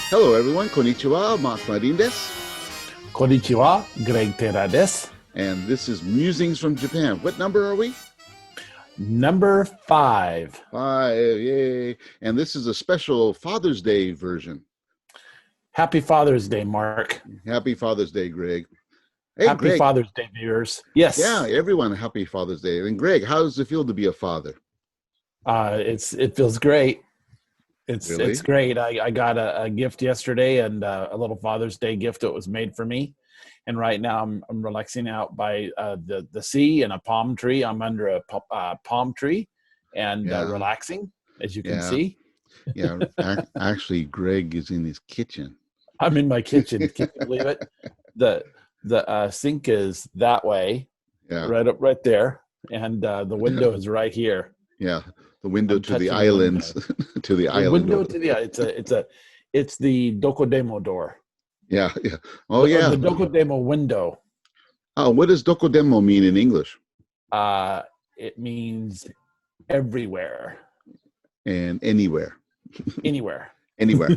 Hello, everyone. Konnichiwa, Mark Marin desu. Konnichiwa, Greg Tera desu. And this is Musings from Japan. What number are we? Number 5. 5, yay. And this is a special Father's Day version. Happy Father's Day, Mark. Happy Father's Day, Greg. Hey, Happy Greg. Father's Day, viewers. Yes. Yeah, everyone, happy Father's Day. And Greg, how does it feel to be a father? It feels great. Really? It's great. I got a gift yesterday and a little Father's Day gift that was made for me. And right now I'm relaxing out by the sea and a palm tree. I'm under a palm tree and relaxing, as you can see. Yeah, actually, Greg is in his kitchen. I'm in my kitchen. Can you believe it? The sink is that way, right there, and the window is right here. Yeah, the window to the islands, to the island. Window to the it's the Dokodemo door. Yeah. Oh, yeah. The Dokodemo window. Oh, what does Dokodemo mean in English? It means everywhere. And anywhere. Anywhere. Anywhere.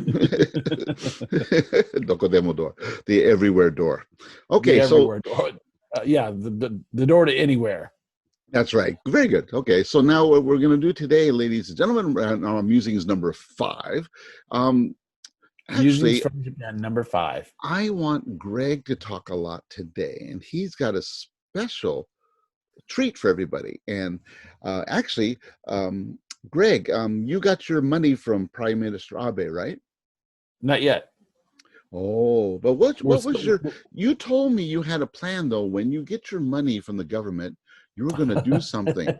Dokodemo door. The everywhere door. Okay, the everywhere door. The door to anywhere. That's right. Very good. Okay, so now what we're going to do today, ladies and gentlemen, our Musings number 5. Musings from Japan, number 5. I want Greg to talk a lot today, and he's got a special treat for everybody. And Greg, you got your money from Prime Minister Abe, right? Not yet. Oh, but what was you told me you had a plan, though. When you get your money from the government, you were going to do something.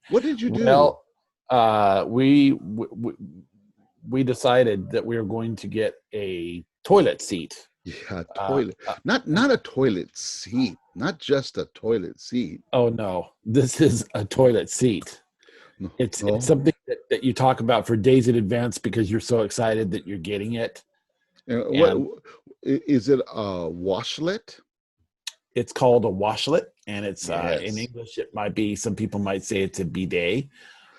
What did you do? Well, we decided that we were going to get a toilet seat. Yeah, toilet. Not a toilet seat. Not just a toilet seat. Oh, no. This is a toilet seat. It's something that you talk about for days in advance because you're so excited that you're getting it. What is it? A washlet? It's called a washlet, and it's in English. It might be. Some people might say it's a bidet.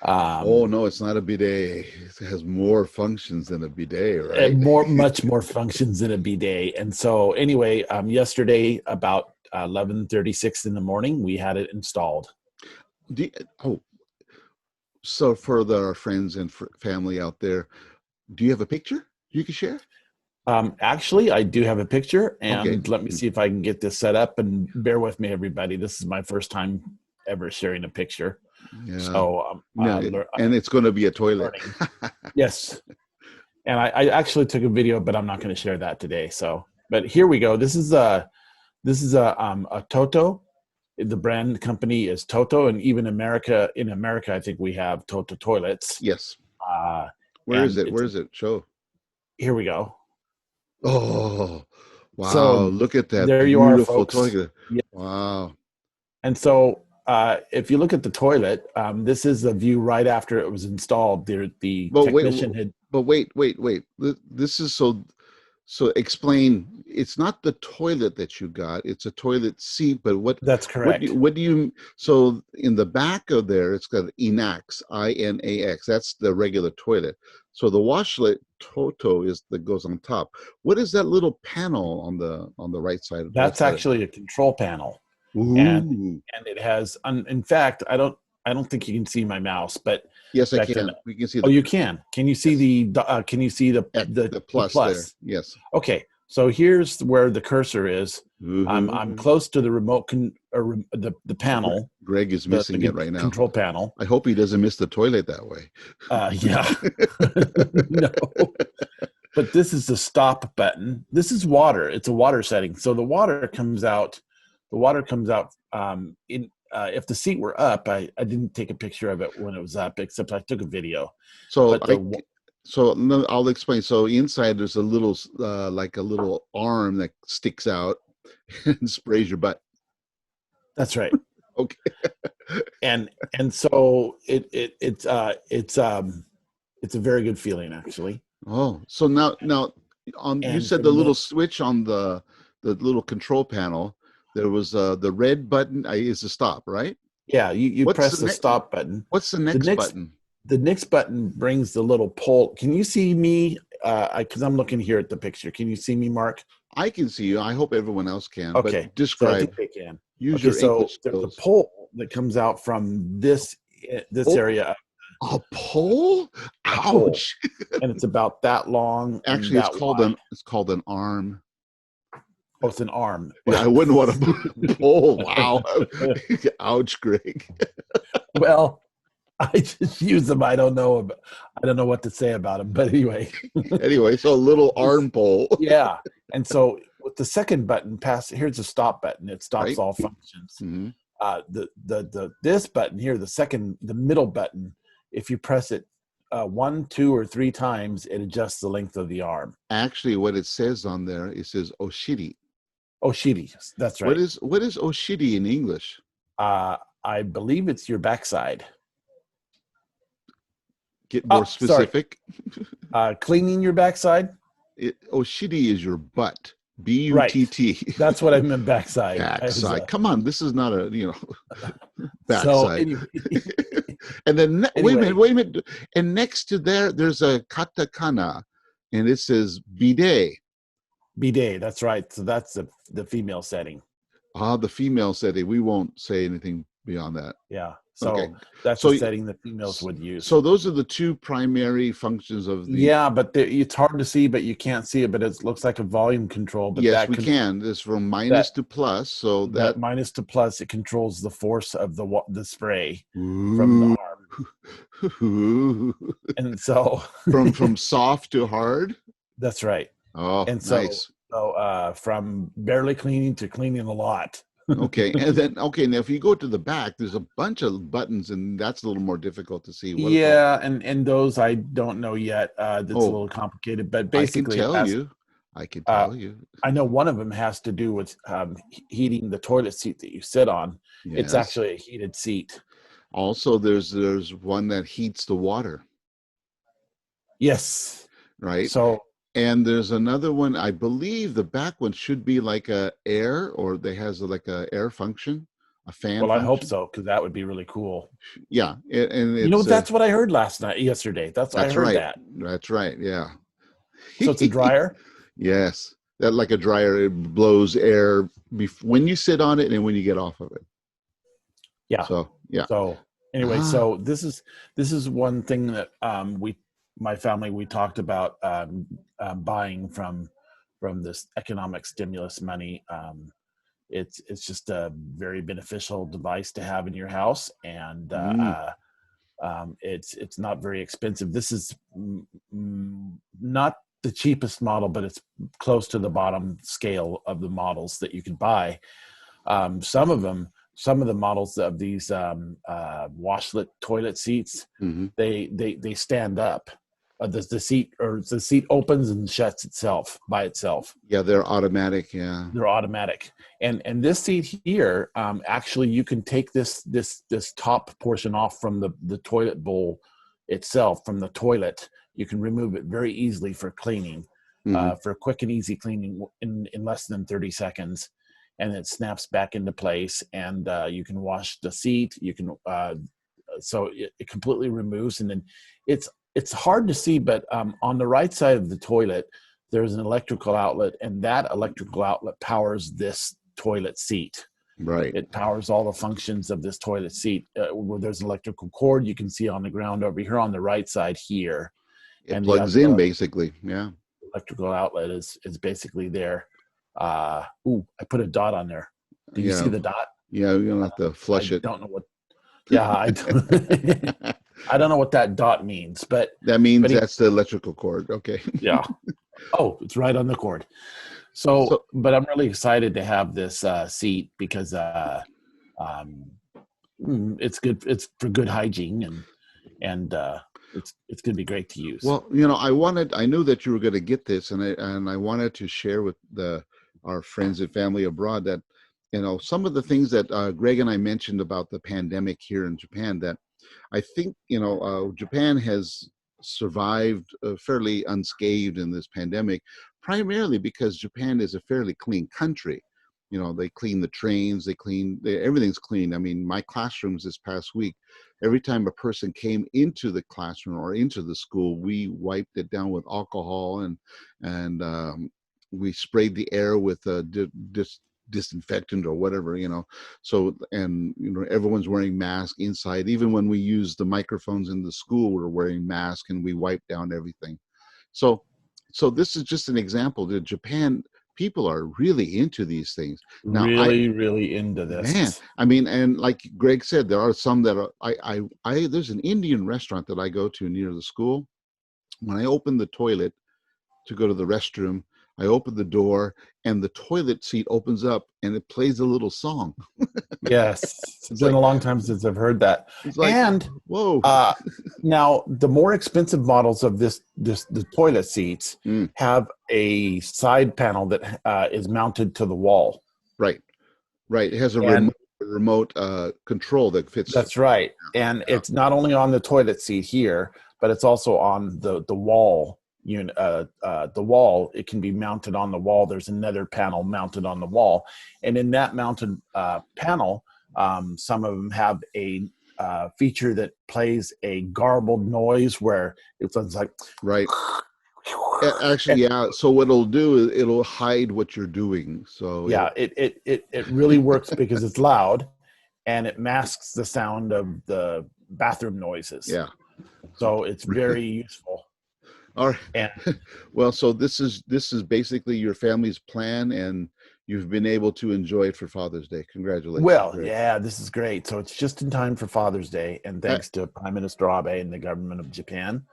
Oh no, it's not a bidet. It has more functions than a bidet, right? And much more functions than a bidet. And so, anyway, yesterday about 11:36 in the morning, we had it installed. So for our friends and family out there, do you have a picture you can share? Actually, I do have a picture, and let me see if I can get this set up. And bear with me, everybody. This is my first time ever sharing a picture. Yeah. So, and it's going to be a toilet. Yes. And I actually took a video, but I'm not going to share that today. So, but here we go. This is a Toto. The brand company is Toto, and even in America, I think we have Toto toilets. Yes. Where is it? Where is it? Show. Here we go. Oh, wow. So look at that. There you beautiful are, folks. Toilet. Yeah. Wow. And so if you look at the toilet, this is the view right after it was installed. The technician had... But wait. This is so explain. It's not the toilet that you got. It's a toilet seat. But what? That's correct. What do you? So in the back of there, it's got Inax, INAX. That's the regular toilet. So the washlet Toto is that goes on top. What is that little panel on the right side? That's actually a control panel. Ooh. And it has. In fact, I don't think you can see my mouse, but yes, I can. We can see. You can. Can you see the? Can you see the plus there? Yes. Okay. So here's where the cursor is. Mm-hmm. I'm close to the remote the panel. Greg is missing it right now. Control panel. I hope he doesn't miss the toilet that way. Yeah. No. But this is the stop button. This is water. It's a water setting. So the water comes out. If the seat were up, I didn't take a picture of it when it was up, except I took a video. So I'll explain. So inside there's a little like a little arm that sticks out and sprays your butt. That's right. Okay. And so it's a very good feeling, actually. Oh, so now you said the little switch on the little control panel. There was the red button is the stop, right? Yeah, you press the stop button. What's the next button? The next button brings the little pole. Can you see me because I'm looking here at the picture. Can you see me, Mark? I can see you. I hope everyone else can. But Okay, so I describe. think they can. Use Okay, your so English there's a skills. pole that comes out from this Oh, area, a pole? a pole, Ouch! and it's about that long and Actually, that wide. it's called an arm. Oh, it's an arm. Yeah, I wouldn't want to pull. Wow. Ouch, Greg. Well, I just use them. I don't know what to say about them. But anyway, Anyway, so a little arm pole, yeah. And so with the second button, here's a stop button. It stops right? all functions. Hmm. This button here, the middle button, if you press it 1, 2, or 3 times, it adjusts the length of the arm. Actually, what it says on there, it says Oshiri. Oshiri, that's right. What is Oshiri in English? I believe it's your backside. Get more Sorry. specific. Cleaning your backside. Oshiri is your butt. B-U-T-T. Right. That's what I meant. Backside. Backside. Come on, this is not a backside. So anyway, And then anyway, wait a minute. And next to there's a katakana, and it says bidet. bidet. That's right. So that's the female setting. The female setting. We won't say anything beyond that. Yeah. So Okay. that's the setting that females would use. So those are the two primary functions of the. Yeah, but it's hard to see, but you can't see it. But it looks like a volume control. But yes, we can. It's from minus to plus. So that minus to plus, it controls the force of the spray from the arm. And so from soft to hard. That's right. Oh, and so, nice. So from barely cleaning to cleaning a lot. Okay, and then now if you go to the back, there's a bunch of buttons, and that's a little more difficult to see. Yeah, and those I don't know yet. That's a little complicated, but basically, I can tell you. I know one of them has to do with heating the toilet seat that you sit on. Yes. It's actually a heated seat. Also, there's one that heats the water. Yes. Right. So. And there's another one. I believe the back one should be like a air, or they has like a air function, a fan. Well, function. I hope so, because that would be really cool. Yeah, and it's, that's what I heard yesterday. I heard right. that. That's right. Yeah. So it's a dryer. Yes, that like a dryer. It blows air when you sit on it and when you get off of it. Yeah. So yeah. So anyway, so this is one thing that my family, we talked about buying from this economic stimulus money. It's just a very beneficial device to have in your house, and it's not very expensive. This is not the cheapest model, but it's close to the bottom scale of the models that you can buy. Some of the models of these washlet toilet seats, they stand up. The seat opens and shuts itself by itself. Yeah, they're automatic. Yeah, they're automatic. And this seat here, actually, you can take this top portion off from the toilet bowl itself, from the toilet. You can remove it very easily for cleaning, for quick and easy cleaning in less than 30 seconds. And it snaps back into place, and you can wash the seat. You can so it completely removes, and then it's hard to see, but on the right side of the toilet, there's an electrical outlet, and that electrical outlet powers this toilet seat. Right. It powers all the functions of this toilet seat. Where there's an electrical cord you can see on the ground over here on the right side here. It plugs in basically. Yeah. Electrical outlet is basically there. I put a dot on there. Do you see the dot? Yeah, you're gonna have to flush it. I don't know what. Yeah, I don't. I don't know what that dot means, but that means that's the electrical cord. Okay. Yeah. Oh, it's right on the cord. So, but I'm really excited to have this seat because it's good. It's for good hygiene, and it's going to be great to use. Well, I knew that you were going to get this, and I wanted to share with our friends and family abroad that, some of the things that Greg and I mentioned about the pandemic here in Japan, that I think, Japan has survived fairly unscathed in this pandemic, primarily because Japan is a fairly clean country. They clean the trains, everything's clean. I mean, my classrooms this past week, every time a person came into the classroom or into the school, we wiped it down with alcohol, and we sprayed the air with disinfectant or whatever. So, and everyone's wearing masks inside. Even when we use the microphones in the school, we're wearing masks, and we wipe down everything. So this is just an example that Japan people are really into these things. Now, Really, really into man, this. I mean, and like Greg said, there are some that are, there's an Indian restaurant that I go to near the school. When I open the toilet to go to the restroom, I open the door and the toilet seat opens up and it plays a little song. Yes, it's It's been like, a long time since I've heard that. it's like, And whoa. uh, now the more expensive models of the toilet seats Mm, have a side panel that is mounted to the wall. right, right. It has a And remote control that fits. that's right. And Yeah. it's not only on the toilet seat here, but it's also on the wall. The wall, it can be mounted on the wall. There's another panel mounted on the wall, and in that mounted panel, some of them have a feature that plays a garbled noise where it's like, Right. Actually, yeah. So what it'll do is it'll hide what you're doing. So yeah, it really works because it's loud and it masks the sound of the bathroom noises. yeah. So it's very useful. All right. And Well, so this is basically your family's plan, and you've been able to enjoy it for Father's Day. Congratulations, well, Greg. yeah, this is great. So it's just in time for Father's Day, and Uh, thanks to Prime Minister Abe and the government of Japan,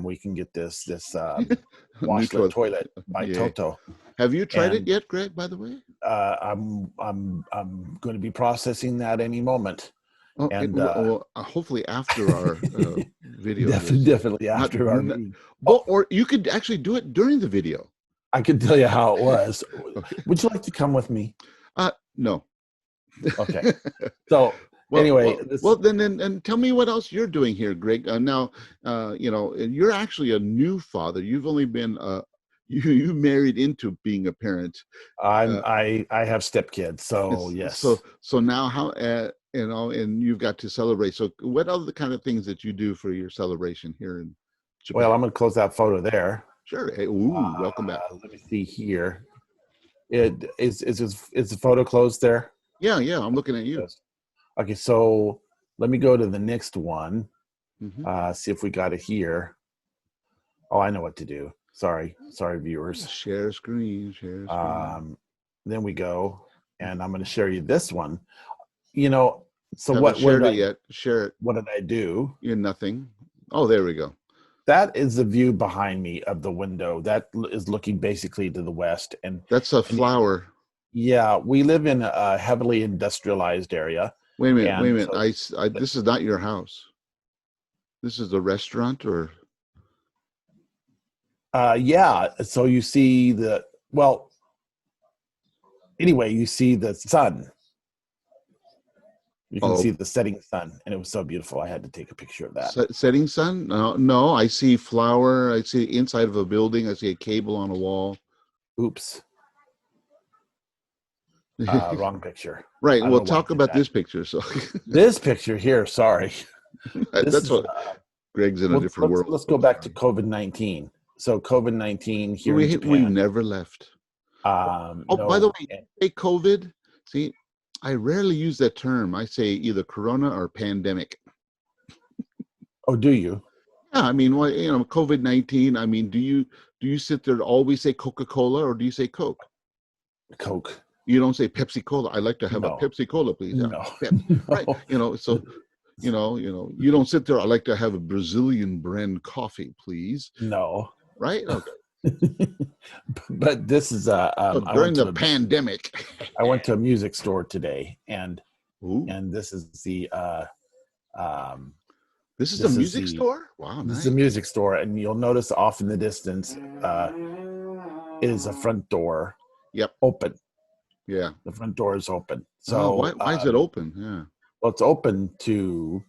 we can get this New washlet toilet. toilet by Yeah. Toto. Have you tried it And yet, Greg? By the way. I'm going to be processing that any moment. Oh, And well, hopefully after our video here. So definitely not, after our meeting. well, or you could actually do it during the video. I could tell you how it was. Okay. Would you like to come with me? No. Okay. So anyway, well, then, and tell me what else you're doing here, Greg. Now, you're actually a new father. You've only been you married into being a parent. I have stepkids, so yes. So now how and you've got to celebrate. So what are the kind of things that you do for your celebration here in Japan? Well, I'm going to close that photo there. Sure. Hey, ooh, welcome back. Let me see here. It is the photo closed there? Yeah, I'm looking at you. Okay, so let me go to the next one. Mm-hmm. See if we got it here. Oh, I know what to do. Sorry, viewers. Share screen. Then we go, and I'm going to share you this one. So Haven't what shared did it yet? Share it. what did I do? You're nothing. Oh, there we go. That is the view behind me of the window. That is looking basically to the west. And That's a flower. yeah, we live in a heavily industrialized area. Wait a minute. So, this is not your house. This is a restaurant, or? Yeah. So you see anyway, you see the sun. You can see the setting sun, and it was so beautiful. I had to take a picture of that. Setting sun? No, I see flower. I see inside of a building. I see a cable on a wall. Oops. Wrong picture. Right. Well, talk about this picture. So this picture here, sorry. That's what Greg's in a different world. Let's go back to COVID-19. So COVID-19 here in Japan. We never left. No, by the way, say COVID. See, I rarely use that term. I say either corona or pandemic. Oh, do you? Yeah, I mean, COVID-19. I mean, do you sit there to always say Coca-Cola, or do you say Coke? Coke. You don't say Pepsi Cola. I'd like to have a Pepsi Cola, please. No. Right. So you don't sit there. I'd like to have a Brazilian brand coffee, please. No. Right. Okay. But this is during the pandemic. I went to a music store today, and this is the this is a music store. Wow, nice. This is a music store, and you'll notice off in the distance is a front door. Yep. Open. Yeah. The front door is open. So why is it open? Yeah. Well, it's open to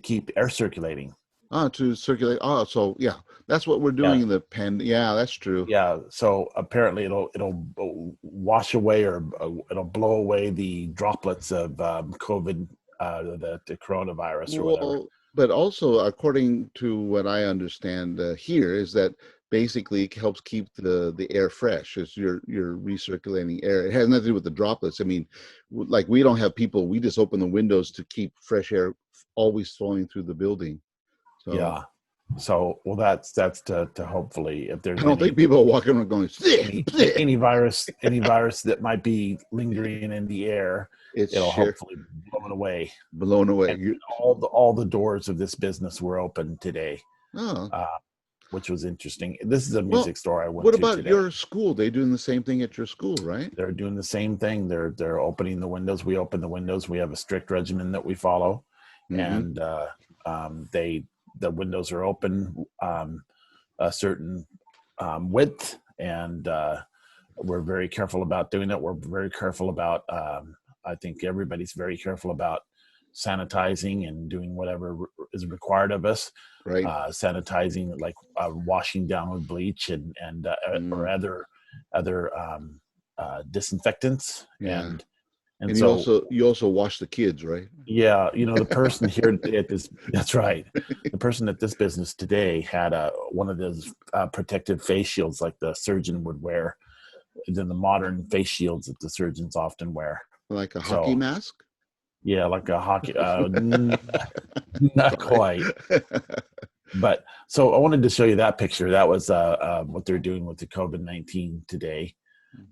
keep air circulating. To circulate. Oh, so yeah, that's what we're doing Yeah, in the pen. Yeah, that's true. yeah. So apparently it'll wash away or it'll blow away the droplets of COVID, the coronavirus or whatever. Well, but also according to what I understand here is that basically it helps keep the air fresh. As you're recirculating air. It has nothing to do with the droplets. I mean, like we don't have people. We just open the windows to keep fresh air always flowing through the building. So Yeah. So well, that's to hopefully if I there's don't think people are walking around going, "Bleh, bleh." any virus that might be lingering in the air, It's it'll sheer hopefully blow it away. blown away. And all the doors of this business were open today, Oh, uh, which was interesting. This is a well, music store I went what to about today. your school? They doing the same thing at your school, right? They're doing the same thing. They're opening the windows. We open the windows. We have a strict regimen that we follow, Mm-hmm. and the windows are open a certain width, and we're very careful about doing it. We're very careful about. I think everybody's very careful about sanitizing and doing whatever is required of us. Right. Sanitizing, like washing down with bleach and or Mm, other disinfectants, yeah. and And so you also wash the kids, right? yeah, the person here at this, that's right. The person at this business today had one of those protective face shields like the surgeon would wear, than the modern face shields that the surgeons often wear. Like a hockey So mask? yeah, like a hockey, not Sorry. quite. But so I wanted to show you that picture. That was what they're doing with the COVID-19 today,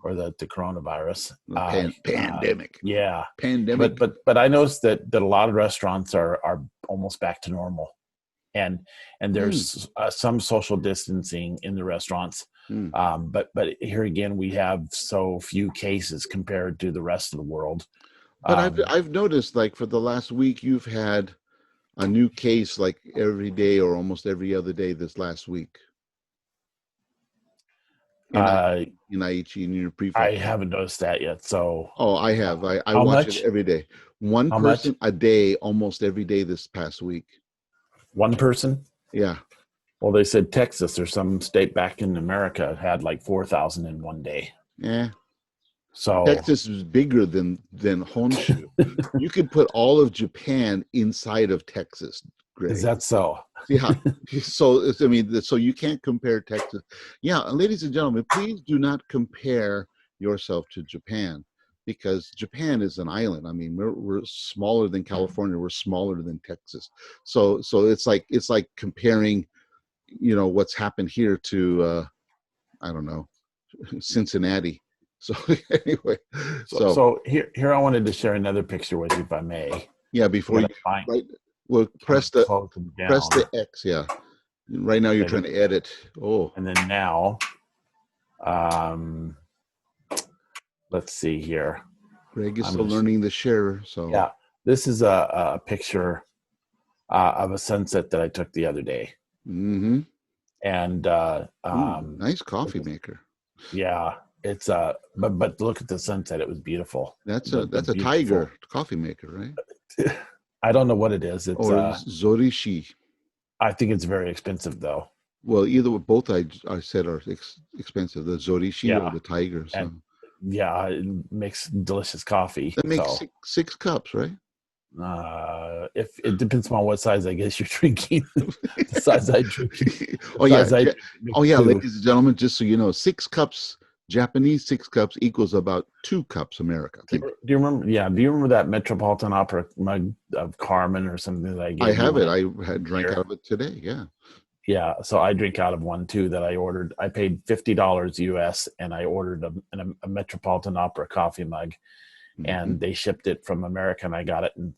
or the coronavirus. The pandemic. Yeah, Pandemic. but I noticed that a lot of restaurants are almost back to normal, and Mm, there's some social distancing in the restaurants. mm. But here again, we have so few cases compared to the rest of the world. But Um, I've noticed like for the last week you've had a new case like every day or almost every other day this last week in uh, in Aichi in your I prefecture. haven't noticed that yet. So Oh, I have. I how watch it much? every day. One How much? person a day, almost every day this past week. One person? Yeah. Well, they said Texas or some state back in America had like 4,000 in one day. Yeah. So Texas is bigger than Honshu. You could put all of Japan inside of Texas, is Greg. that so? Yeah. So I mean, so you can't compare Texas. Yeah, ladies and gentlemen, please do not compare yourself to Japan because Japan is an island. I mean, we're smaller than California. We're smaller than Texas. So it's like comparing, what's happened here to I don't know, Cincinnati. So anyway, So, so so here I wanted to share another picture with you, if I may. yeah, I before you gotta find right, well, trying to close them press down. the X. Yeah, right now you're Okay, trying to edit. Oh, and then now, um, let's see here. Greg is I'm still gonna learning the share. So yeah. This is a picture of a sunset that I took the other day, mm-hmm. and Ooh, nice coffee maker. yeah, it's but look at the sunset. It was beautiful. The That's a Tiger beautiful. coffee maker, right? I don't know what it is. It's Or Zorishi. I think it's very expensive though. Well, either way, both I said are expensive. The Zorishi or Yeah, the Tiger. So and yeah, it makes delicious coffee. that makes So six cups, right? if it depends on what size I guess you're drinking. The size I drink, the Oh yeah, size I drink makes oh yeah, two. ladies and gentlemen, just so you know, 6 cups Japanese, 6 cups equals about 2 cups America. Thank you. Do you remember? Yeah, do you remember that Metropolitan Opera mug of Carmen or something that I I gave you have when it. I I had drank here? out of it today. Yeah. Yeah, so I drink out of one too that I ordered. I paid $50 US, and I ordered a Metropolitan Opera coffee mug, Hmm. and they shipped it from America, and I got it in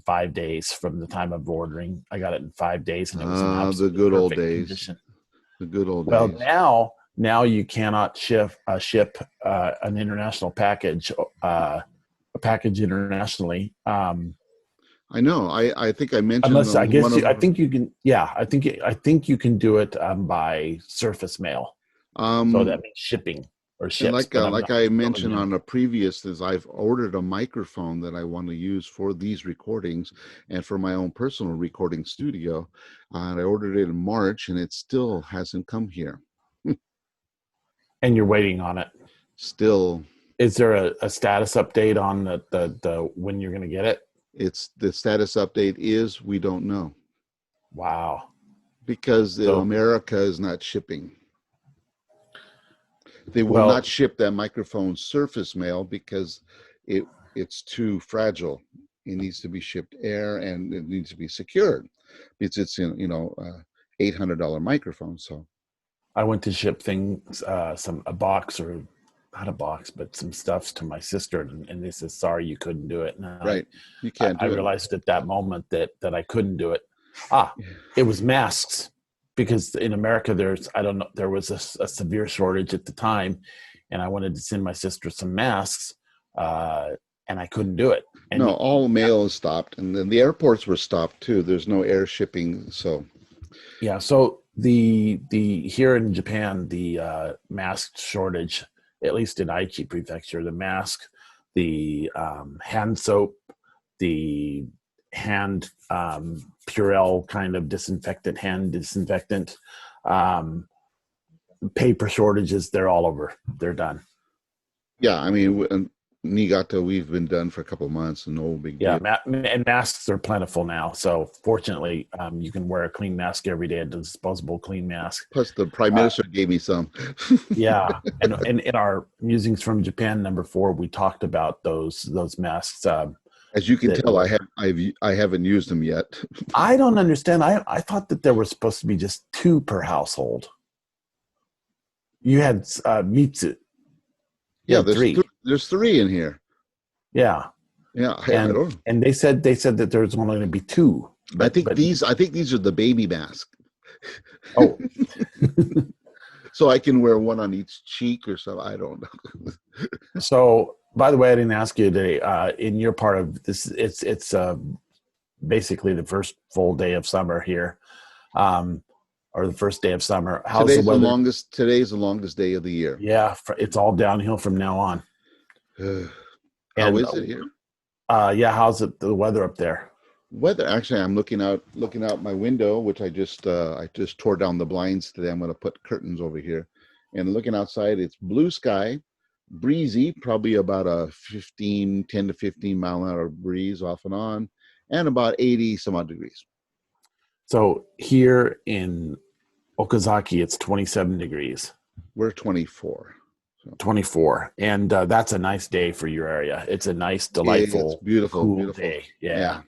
5 days from the time of ordering. I got it in 5 days, and it was in Ah, the absolutely good old perfect days. condition. The good old Well, days. now you cannot ship an international package, a package internationally, I know. I think I mentioned unless I on one guess of I our, think you can. Yeah, I think you can do it by surface mail. So um that means shipping. or And ships, but I'm like not I filling mentioned in. on a previous, is I've ordered a microphone that I want to use for these recordings and for my own personal recording studio. And I ordered it in March, and it still hasn't come here. And you're waiting on it. Still, Is there a status update on the when you're going to get it? it's the status update is we don't know Wow. because So, America is not shipping. They will not well, ship that microphone surface mail because it it's too fragile. It needs to be shipped air and it needs to be secured because it's in $800 microphone. So I went to ship things, a box, or not a box, but some stuffs to my sister, and they said, "Sorry, you couldn't do it." And right, you can't I do it. realized at that moment that I couldn't do it. It was masks, because in America I don't know, there was a severe shortage at the time, and I wanted to send my sister some masks, uh, and I couldn't do it. And No, all mail is stopped, and then the airports were stopped too. There's no air shipping, so yeah, so the here in Japan, the mask shortage, at least in Aichi Prefecture, the mask, the hand soap, the hand Purell kind of disinfectant, hand disinfectant, um, paper shortages, they're all over. They're done. yeah. I mean, in Niigata, we've been done for a couple of months, and no big Yeah, deal. and masks are plentiful now. So fortunately, you can wear a clean mask every day, a disposable clean mask. Plus, the prime Uh, minister gave me some. yeah, and in our musings from Japan #4, we talked about those masks. As you can That tell, were, I haven't used them yet. I don't understand. I thought that there were supposed to be just two per household. You had Mitsu. You Yeah, had three. there's three in here. Yeah, Yeah, I and don't. and they said that there's only going to be two. But I think these are the baby masks, oh, so I can wear one on each cheek or so. I don't know. so by the way, I didn't ask you today. In your part of this, it's basically the first full day of summer here, um, or the first day of summer. How's the weather? Today's the longest day of the year. Yeah, it's all downhill from now on. How And is it here? yeah, how's the weather up there? Weather. Actually, I'm looking out my window, which I just tore down the blinds today. I'm going to put curtains over here, and looking outside, it's blue sky, breezy, probably about a 10 to 15 mile an hour breeze off and on, and about 80 some odd degrees. So here in Okazaki, it's 27 degrees. We're 24. So 24, and that's a nice day for your area. It's a nice, it's delightful, beautiful, cool beautiful. day. Yeah. Yeah.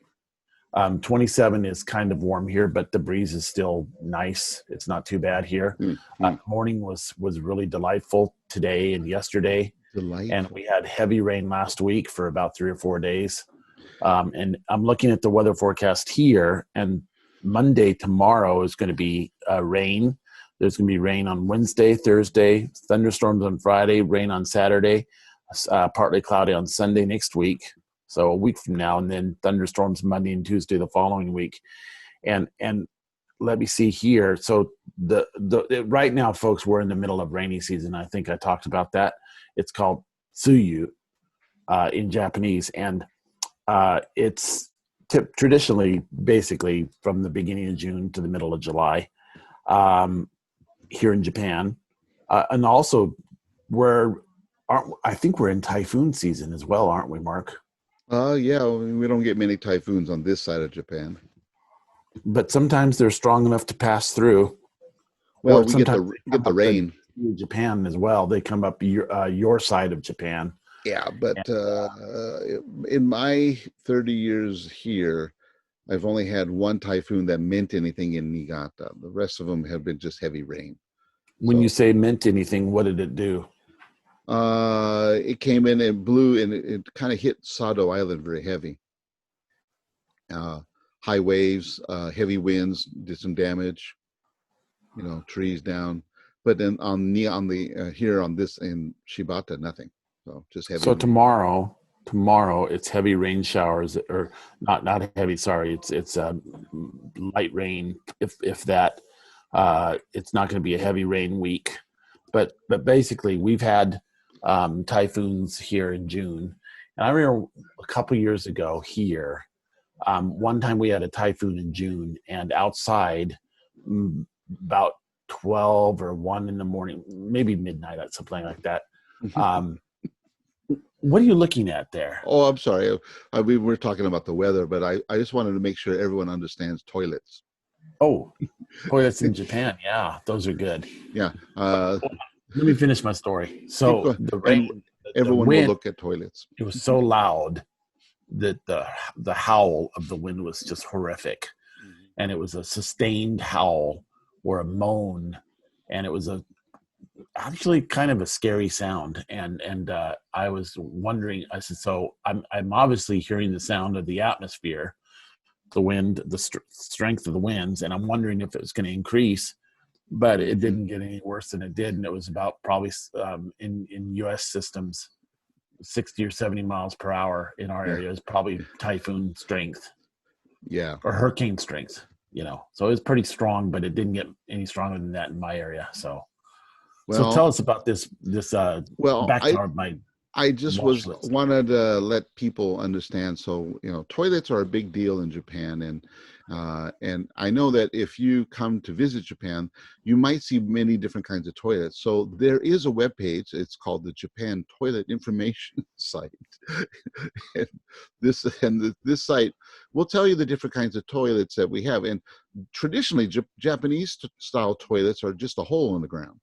27 is kind of warm here, but the breeze is still nice. It's not too bad here. Mm-hmm. Morning was really delightful today and yesterday, and Delightful. we had heavy rain last week for about 3 or 4 days. And I'm looking at the weather forecast here, and Monday tomorrow is going to be rain. There's going to be rain on Wednesday, Thursday, thunderstorms on Friday, rain on Saturday, partly cloudy on Sunday next week. So a week from now, and then thunderstorms Monday and Tuesday the following week. And let me see here. So right now, folks, we're in the middle of rainy season. I think I talked about that. It's called tsuyu in Japanese, and it's traditionally basically from the beginning of June to the middle of July here in Japan, and also I think we're in typhoon season as well, aren't we, Mark? Yeah, we don't get many typhoons on this side of Japan. But sometimes they're strong enough to pass through, Well, or we get sometimes the they come up rain. to Japan as well. They come up your side of Japan. Yeah, but And, in my 30 years here, I've only had one typhoon that meant anything in Niigata. The rest of them have been just heavy rain. when you So say meant anything, what did it do? it came in and blew, and it kind of hit Sado Island very heavy. Uh, High waves, heavy winds did some damage. Trees down. But then on the here on this in Shibata, nothing. So just heavy So wind. tomorrow it's heavy rain showers, or not heavy. Sorry, it's light rain, if that. It's not going to be a heavy rain week. but basically we've had typhoons here in June, and I remember a couple years ago here, one time we had a typhoon in June, and outside, about 12 or 1 in the morning, maybe midnight, something like that. Um, what are you looking at there? Oh, I'm sorry. We were talking about the weather, but I just wanted to make sure everyone understands toilets. Oh, toilets in Japan. Yeah, those are good. Yeah. Let me finish my story. Keep So going. the And rain, the everyone will wind, look at toilets. it was so loud that the howl of the wind was just horrific, and it was a sustained howl or a moan, and it was actually kind of a scary sound. And I was wondering. I said, so I'm obviously hearing the sound of the atmosphere, the wind, the strength of the winds, and I'm wondering if it was going to increase. But it didn't get any worse than it did, and it was about probably in U.S. systems, 60 or 70 miles per hour in our Yeah. area is probably typhoon strength Yeah. or hurricane strength. So it was pretty strong, but it didn't get any stronger than that in my area. So tell Well, us about this well, back to my I just washlets. wanted to let people understand. So, toilets are a big deal in Japan, and I know that if you come to visit Japan, you might see many different kinds of toilets. So there is a web page. It's called the Japan Toilet Information Site. and this site will tell you the different kinds of toilets that we have. And traditionally, Japanese style toilets are just a hole in the ground.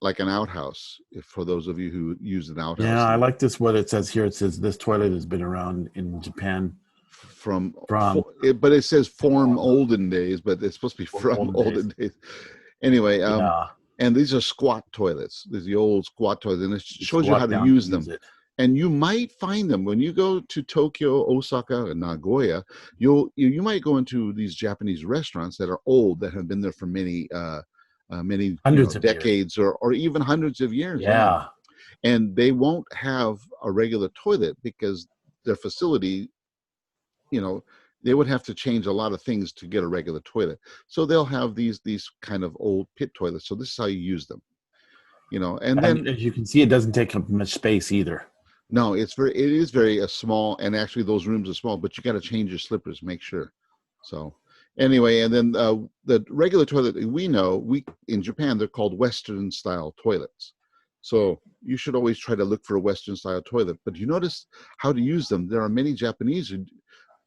Like an outhouse, if for those of you who use an Yeah, outhouse. I And like this. What it says here, it says this toilet has been around in Japan from but it says form olden days, but it's supposed to be from olden days. olden days. Anyway, Yeah, and these are squat toilets. These are the old squat toilets, and it you shows you how squat to down to use use them. it. And you might find them when you go to Tokyo, Osaka, and Nagoya. You might go into these Japanese restaurants that are old, that have been there for many Hundreds of years. decades, or even hundreds of years. Yeah. Yeah. And they won't have a regular toilet because their facility, they would have to change a lot of things to get a regular toilet. So they'll have these kind of old pit toilets. So this is how you use them. And And then as you can see, it doesn't take up much space either. no, it is very small, and actually those rooms are small, but you got to change your slippers, make sure. So anyway, and then the regular toilet we in Japan, they're called Western style toilets. So you should always try to look for a Western style toilet. But you notice how to use them. There are many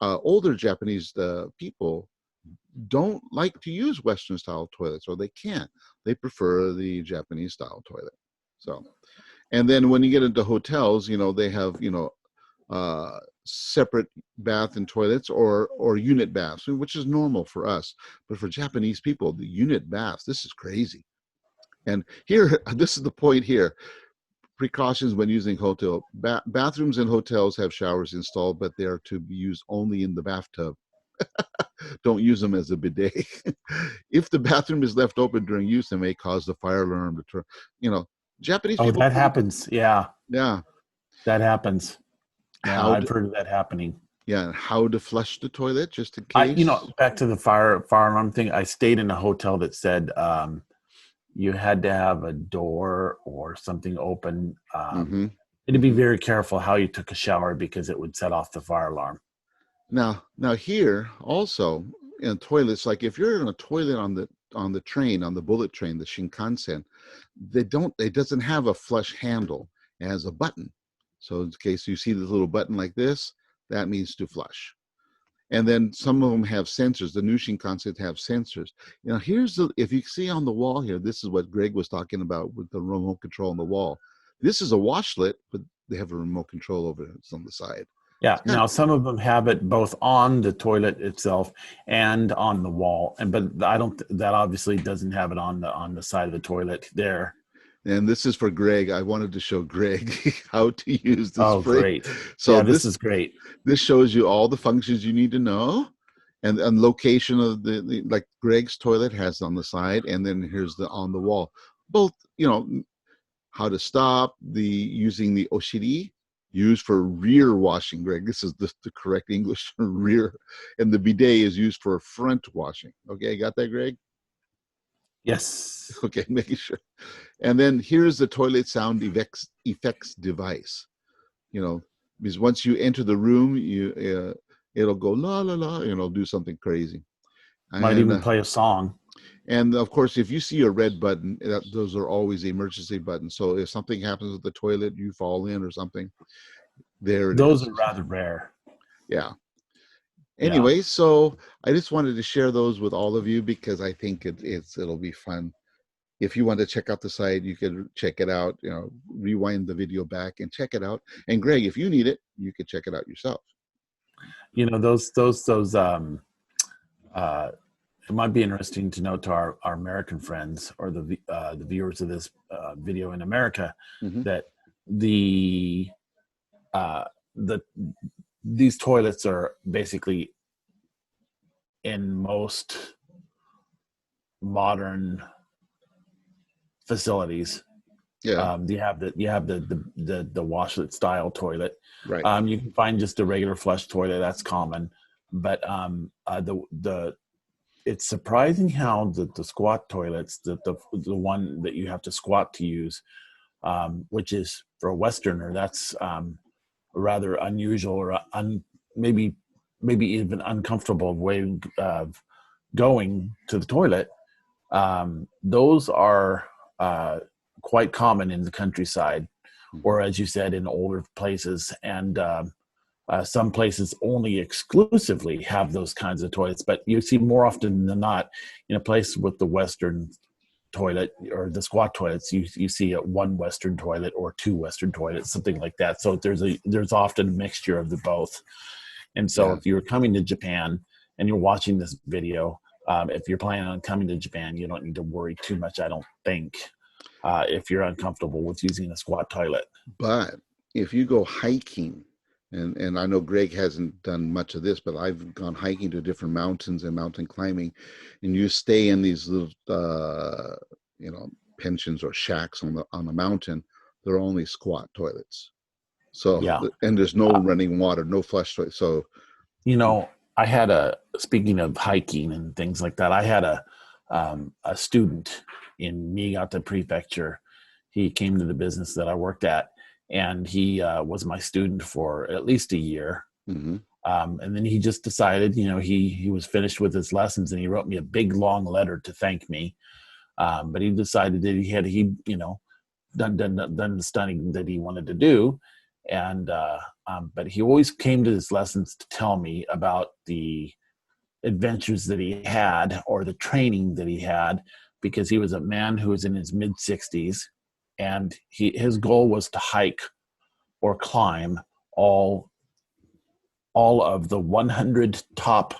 older Japanese people don't like to use Western style toilets, or they can't. They prefer the Japanese style toilet. So, and then when you get into hotels, they have separate bath and toilets, or unit baths, which is normal for us. But for Japanese people, the unit baths, this is crazy. And here, this is the point here. Precautions when using hotel bathrooms in hotels have showers installed, but they are to be used only in the bathtub. Don't use them as a bidet. If the bathroom is left open during use, it may cause the fire alarm to turn. Japanese Oh, people, that happens. Yeah, yeah. that happens. Yeah, How I've to, heard of that happening. yeah, how to flush the toilet just in case. Back to the fire alarm thing. I stayed in a hotel that said you had to have a door or something open. Mm-hmm. And to be very careful how you took a shower because it would set off the fire alarm. Now here also in toilets, like if you're in a toilet on the train, on the bullet train, the Shinkansen, it doesn't have a flush handle. It has a button. So in case you see this little button like this, that means to flush. And then some of them have sensors. The new Shinkansen have sensors. If you see on the wall here, this is what Greg was talking about with the remote control on the wall. This is a washlet, but they have a remote control over it. It's on the side. Yeah. It's kind Now some of them have it both on the toilet itself and on the wall, but I don't. That obviously doesn't have it on the side of the toilet there. And this is for Greg. I wanted to show Greg how to use the Oh, spray. great. So Yeah, this is great. this shows you all the functions you need to know, and location of like Greg's toilet has on the side, and then here's the on the wall. Both, how to stop using the oshiri, used for rear washing. Greg, this is the correct English for rear, and the bidet is used for front washing. Okay, got that, Greg? Yes. Okay, making sure. And then here's the toilet sound effects device. You know, because once you enter the room, it'll go la la la. Do something crazy. Might And even play a song. and of course, if you see a red button, those are always the emergency buttons. So if something happens with the toilet, you fall in or something, there it Those is. are rather rare. Yeah. Yeah. Anyway, so I just wanted to share those with all of you because I think it'll be fun. If you want to check out the site, you can check it out. Rewind the video back and check it out. And Greg, if you need it, you can check it out yourself. Those uh it might be interesting to know to our American friends or the viewers of this video in America Hmm. that the uh, the these toilets are basically in most modern facilities. Yeah, You have the washlet style toilet. right. You can find just a regular flush toilet. That's common, but the it's surprising how the squat toilets, the one that you have to squat to use, which is for a Westerner, that's a rather unusual or maybe even uncomfortable way of going to the toilet. Those are quite common in the countryside, Mhm. or as you said, in older places, and some places only exclusively have those kinds of toilets. But you see more often than not in a place with the Western toilet or the squat toilets, you see one Western toilet or two Western toilets, something like that. So there's often a mixture of the both. And so Yeah, if you're coming to Japan and you're watching this video, if you're planning on coming to Japan, you don't need to worry too much, I don't think, if you're uncomfortable with using a squat toilet. but if you go hiking, and I know Greg hasn't done much of this, but I've gone hiking to different mountains and mountain climbing, and you stay in these little, pensions or shacks on the mountain. They're only squat toilets. So, Yeah. and there's no Uh, running water, no flush toilet. So, I had speaking of hiking and things like that, I had a student in Niigata Prefecture. He came to the business that I worked at, and he was my student for at least a year. mhm. And then he just decided, he was finished with his lessons, and he wrote me a big long letter to thank me. But he decided that done the studying that he wanted to do, and but he always came to his lessons to tell me about the adventures that he had or the training that he had, because he was a man who was in his mid 60s, and his goal was to hike or climb all all of the 100 top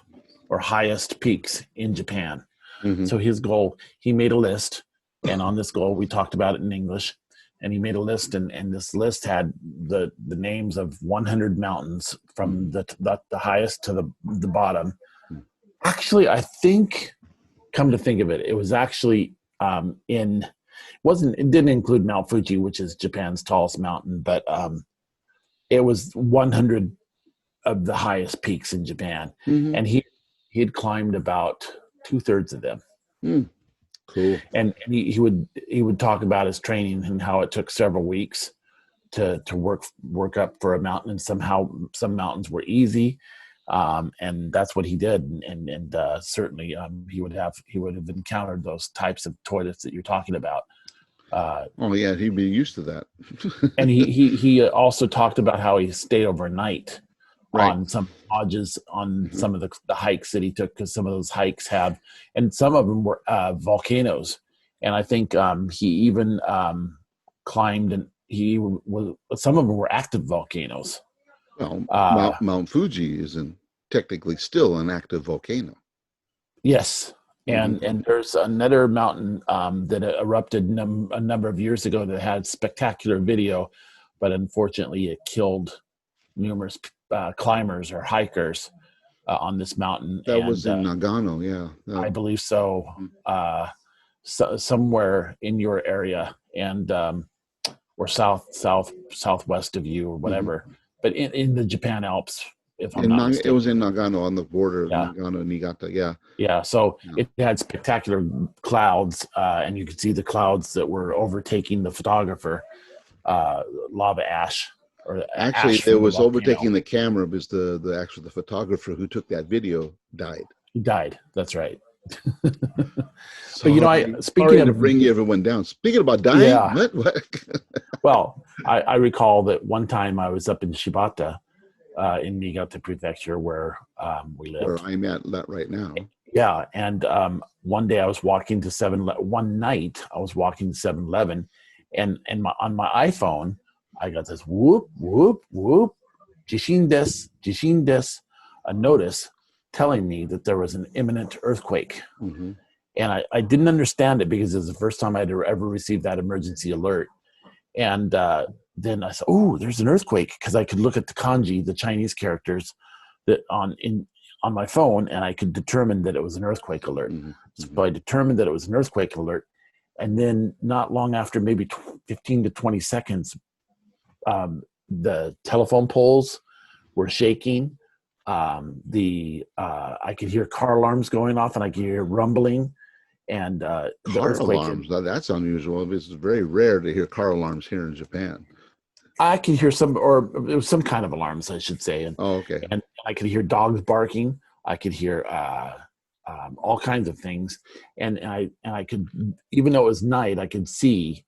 or highest peaks in Japan. Mhm. So his goal, he made a list, and on this goal, we talked about it in English. And he made a list, and this list had the names of 100 mountains from Mhm. the highest to the bottom. Mhm. Actually, I think, come to think of it, it was actually it didn't include Mount Fuji, which is Japan's tallest mountain, but it was 100 of the highest peaks in Japan, Mhm. and he had climbed about 2/3 of them. Mm. Cool. And he would talk about his training and how it took several weeks to work up for a mountain, and somehow some mountains were easy, and that's what he did, and certainly he would have encountered those types of toilets that you're talking about. Uh, Oh yeah, he'd be used to that. and he also talked about how he stayed overnight Right. on some lodges on Mhm. some of the hikes that he took, because some of those hikes have, and some of them were volcanoes, and I think he even climbed, and he was, some of them were active volcanoes. Well, uh Mount Fuji isn't technically still an active volcano. yes. Hmm. And there's another mountain that erupted a number of years ago that had spectacular video, but unfortunately it killed numerous climbers or hikers on this mountain. That was And in Nagano, yeah. I believe so, Mhm. somewhere in your area, and or southwest of you or Mhm. whatever, but in the Japan Alps. if I'm not It mistaken. was in Nagano on the border of Yeah. Nagano and Niigata. Yeah. Yeah, so Yeah. it had spectacular clouds, and you could see the clouds that were overtaking the photographer, lava ash or Actually, ash it from the was volcano. overtaking the camera because the photographer who took that video died. He died. That's right. But I Sorry, speaking sorry to of bring everyone down. Speaking about dying, yeah, what? well, I recall that one time I was up in Shibata, in Niigata Prefecture, where we Where lived. I'm at right now. Yeah, and one day I was walking to one night I was walking to 7-Eleven, and on my iPhone I got this whoop whoop whoop, jishin des, a notice telling me that there was an imminent earthquake. Hmm. And I didn't understand it because it was the first time I'd ever received that emergency alert. And then I said, "Oh, there's an earthquake," because I could look at the kanji, the Chinese characters, that on my phone, and I could determine that it was an earthquake alert. Hmm. Hmm. So I determined that it was an earthquake alert, and then not long after, maybe 15 to 20 seconds, the telephone poles were shaking. I could hear car alarms going off, and I could hear rumbling, and the Car earthquake alarms. That's unusual. It's very rare to hear car alarms here in Japan. I could hear some, or it was some kind of alarms, I should say, Oh, okay. and I could hear dogs barking. I could hear all kinds of things, and I could, even though it was night, I could see.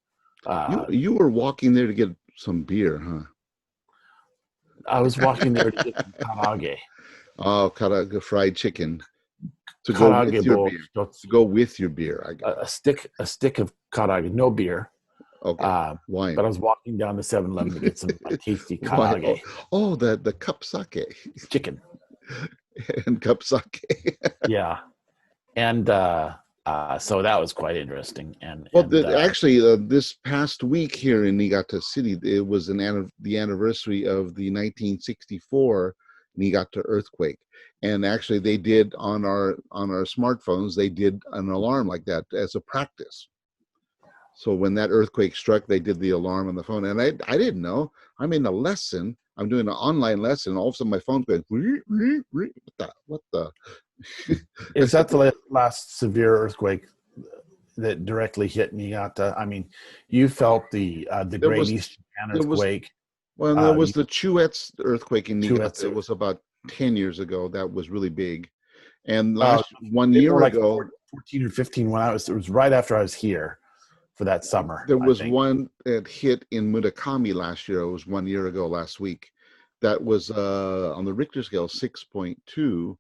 You were walking there to get some beer, huh? I was walking there to get some karage, Oh, karaage fried chicken to go with karage your bowl, beer. To go with your beer, I guess. a stick of karage, no beer. Okay. Uh, but Wine. I was walking down to 7-Eleven to get some tasty Wine. karage Oh, the cup sake chicken. and cup sake. Yeah, and so that was quite interesting. Well, actually, this past week here in Niigata City, it was the anniversary of the 1964 Niigata earthquake, and actually, they did on our smartphones. They did an alarm like that as a practice. So when that earthquake struck, they did the alarm on the phone, and I didn't know. I'm in a lesson. I'm doing an online lesson. And all of a sudden, my phone's going. What the? I Is said, that the last severe earthquake that directly hit Niigata? I mean, you felt the there Great was East Japan there was earthquake. Well, there was You the Chuet's earthquake in two Niigata. Etsu. It was about 10 years ago. That was really big. And Uh, last one Maybe more year like ago, 14 or 15 when it was right after I was here for that summer, there I was think. one that hit in Murakami last year. It was 1 year ago last week. That was on the Richter scale, 6.2.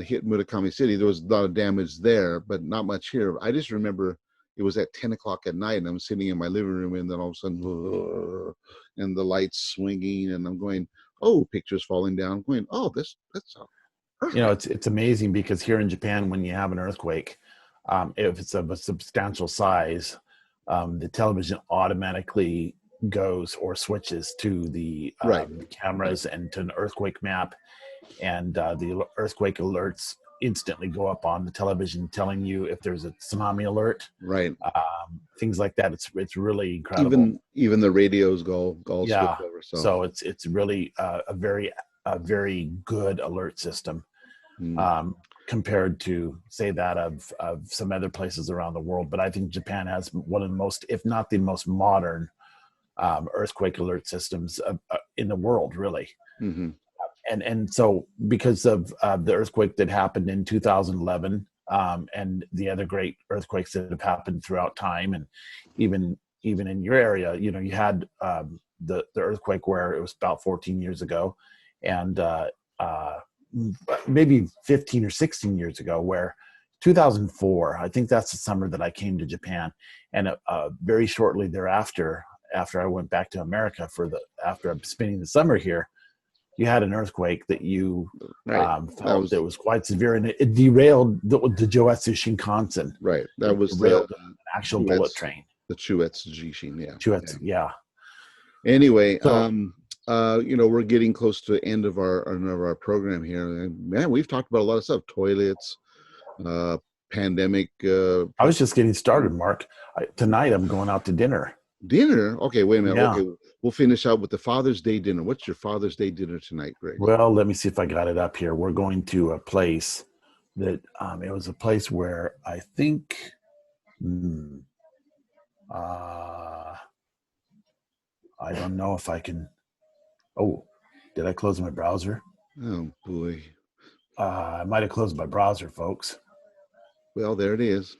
Hit Murakami City. There was a lot of damage there, but not much here. I just remember it was at 10 o'clock at night, and I'm sitting in my living room, and then all of a sudden, and the lights swinging, and I'm going, oh, pictures falling down. I'm going, oh, that's a earthquake. It's amazing because here in Japan, when you have an earthquake, if it's of a substantial size, the television automatically goes or switches to the Right, cameras and to an earthquake map, and the earthquake alerts instantly go up on the television, telling you if there's a tsunami alert, right. things like that. It's really incredible. Even the radios go all switch Yeah, over. So, so it's really a very good alert system, mm, um, compared to, say, that of some other places around the world. But I think Japan has one of the most, if not the most modern, earthquake alert systems in the world, really. mm-hmm. And so because of the earthquake that happened in 2011, and the other great earthquakes that have happened throughout time, and even in your area, you had the earthquake where it was about 14 years ago, and uh, maybe 15 or 16 years ago, where 2004, I think that's the summer that I came to Japan, and very shortly thereafter, after I went back to America after I'm spending the summer here, you had an earthquake that you Right. felt that was quite severe, and it derailed the Joetsu Shinkansen. Right. That It was derailed an actual bullet Chuet's, train. the Chuet's Jishin. Yeah. Chuetsu, yeah. Anyway, So we're getting close to the end of our program here, and man, we've talked about a lot of stuff: toilets, uh, pandemic, I was just getting started, Mark. Tonight I'm going out to dinner. dinner. Okay, wait a minute. Yeah. Okay, we'll finish out with the Father's Day dinner. What's your Father's Day dinner tonight, Greg? Well, let me see if I got it up here. We're going to a place that it was a place where I think I don't know if I can. Oh, did I close my browser? Oh boy. I might have closed my browser, folks. Well, there it is.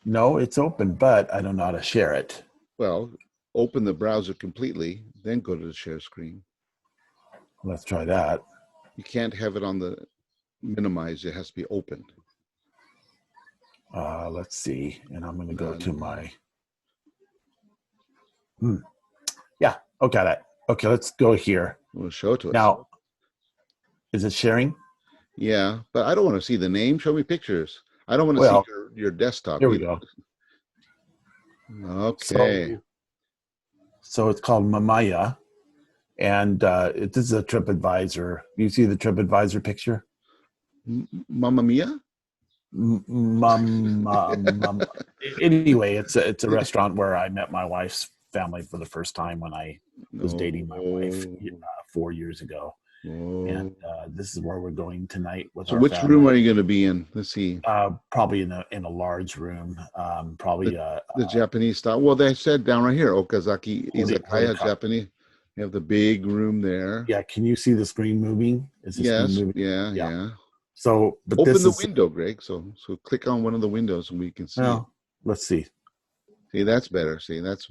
No, it's open, but I don't know how to share it. Well, open the browser completely, then go to the share screen. Let's try that. You can't have it on the minimize. It has to be opened. Let's see. And I'm going to go No. to my. Yeah. Okay. That. Okay. Let's go here. Well, show it to us. Now, is it sharing? Yeah, but I don't want to see the name. Show me pictures. I don't want to see your desktop. Here we either. go. Okay. So it's called Mamaya, and this is a TripAdvisor. You see the TripAdvisor picture? Mamma Mia? Anyway, it's a restaurant where I met my wife's family for the first time when I was dating my wife 4 years ago. And this is where we're going tonight with our which family. room are you going to be in? Let's see. Probably in a large room. Probably the Japanese style. Well, they said down right here, Okazaki Izakaya Japanese. You have the big room there. Yeah, can you see the screen moving? Is the screen moving? Yeah. So, but open the window, Greg. So click on one of the windows and we can see. Well, let's see. See, that's better. See, that's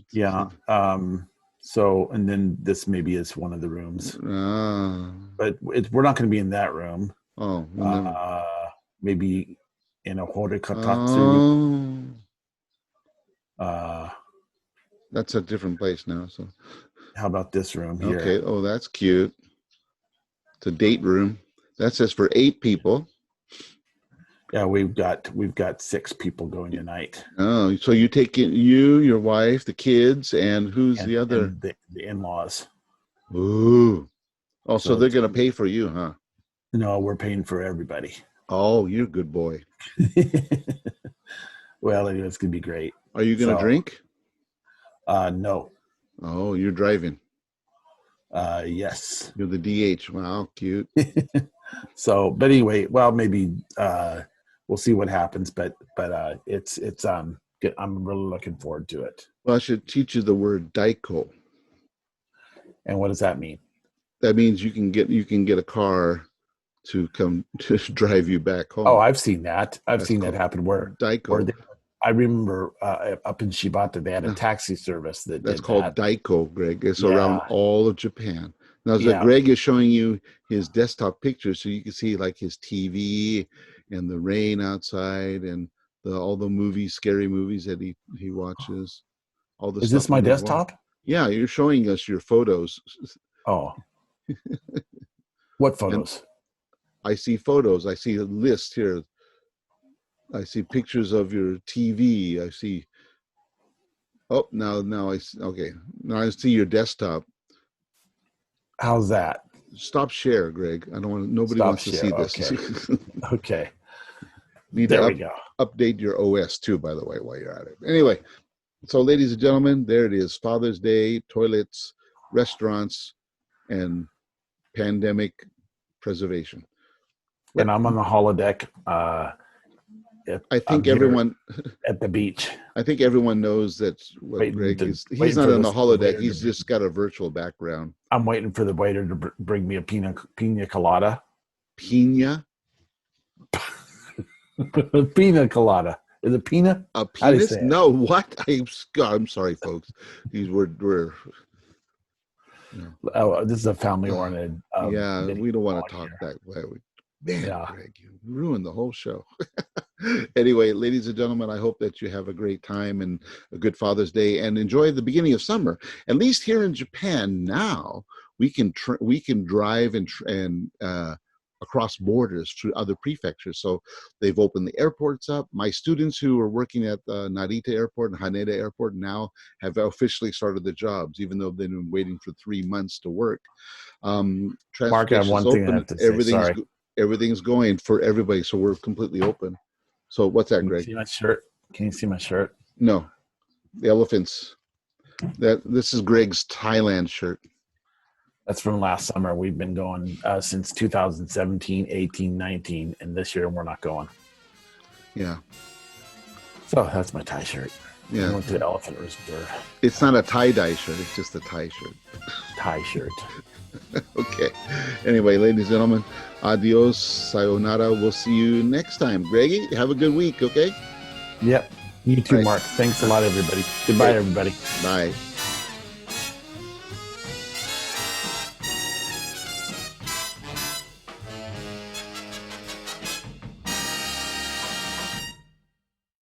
So, and then this maybe is one of the rooms, but we're not going to be in that room. Oh, maybe in a horikatatsu. That's a different place now. So, how about this room here? Okay. Oh, that's cute. It's a date room. That says for 8 people. Yeah, we've got 6 people going tonight. Oh, so you take in you, your wife, the kids, and who's the other? And the in-laws. Ooh. Oh, so they're going to pay for you, huh? No, we're paying for everybody. Oh, you're a good boy. Well, it's going to be great. Are you going to drink? No. Oh, you're driving. Yes. You're the DH. Wow, cute. So, but anyway, well, maybe we'll see what happens, but it's good. I'm really looking forward to it. Well, I should teach you the word daiko. And what does that mean? That means you can get a car to come to drive you back home. Oh, I've seen that. I've seen that happen where daiko. I remember up in Shibata they had a taxi service that's called daiko, Greg. It's around all of Japan. Now, Greg is showing you his desktop picture, so you can see like his TV and the rain outside and all the movies, scary movies that he watches. All the. Is this my desktop? Yeah, you're showing us your photos. Oh. What photos? And I see photos. I see a list here. I see pictures of your TV. I see. Oh, now I see. Okay, now I see your desktop. How's that? Stop share, Greg. I don't want. Nobody wants to see this. Okay. Okay. We go. Update your OS too, by the way, while you're at it. Anyway, so ladies and gentlemen, there it is. Father's Day, toilets, restaurants, and pandemic preservation. And I'm on the holodeck. I think everyone at the beach. I think everyone knows that Greg is. He's not on the holodeck. He's just got a virtual background. I'm waiting for the waiter to bring me a pina colada. Pina? Pina colada. Is it pina? A penis? No, what? I'm sorry, folks. We're Oh, this is a family-oriented. We don't want to talk that way. Greg, you ruined the whole show. Anyway, ladies and gentlemen, I hope that you have a great time and a good Father's Day and enjoy the beginning of summer. At least here in Japan now, we can drive and across borders through other prefectures. So they've opened the airports up. My students who are working at Narita Airport and Haneda Airport now have officially started the jobs, even though they've been waiting for 3 months to work. Mark, I have one thing I have to say. Sorry. Everything's going for everybody, so we're completely open. So what's that, Greg? Can you see my shirt? Can you see my shirt? No. The elephants. This is Greg's Thailand shirt. That's from last summer. We've been going since 2017, 18, 19, and this year we're not going. Yeah. So that's my Thai shirt. Yeah. I went to Elephant Reserve. It's not a tie-dye shirt. It's just a Thai shirt. Thai shirt. Okay. Anyway, ladies and gentlemen, adios, sayonara. We'll see you next time. Greggy, have a good week, okay? Yep. You too, Right. Mark. Thanks a lot, everybody. Goodbye, Okay. everybody. Bye.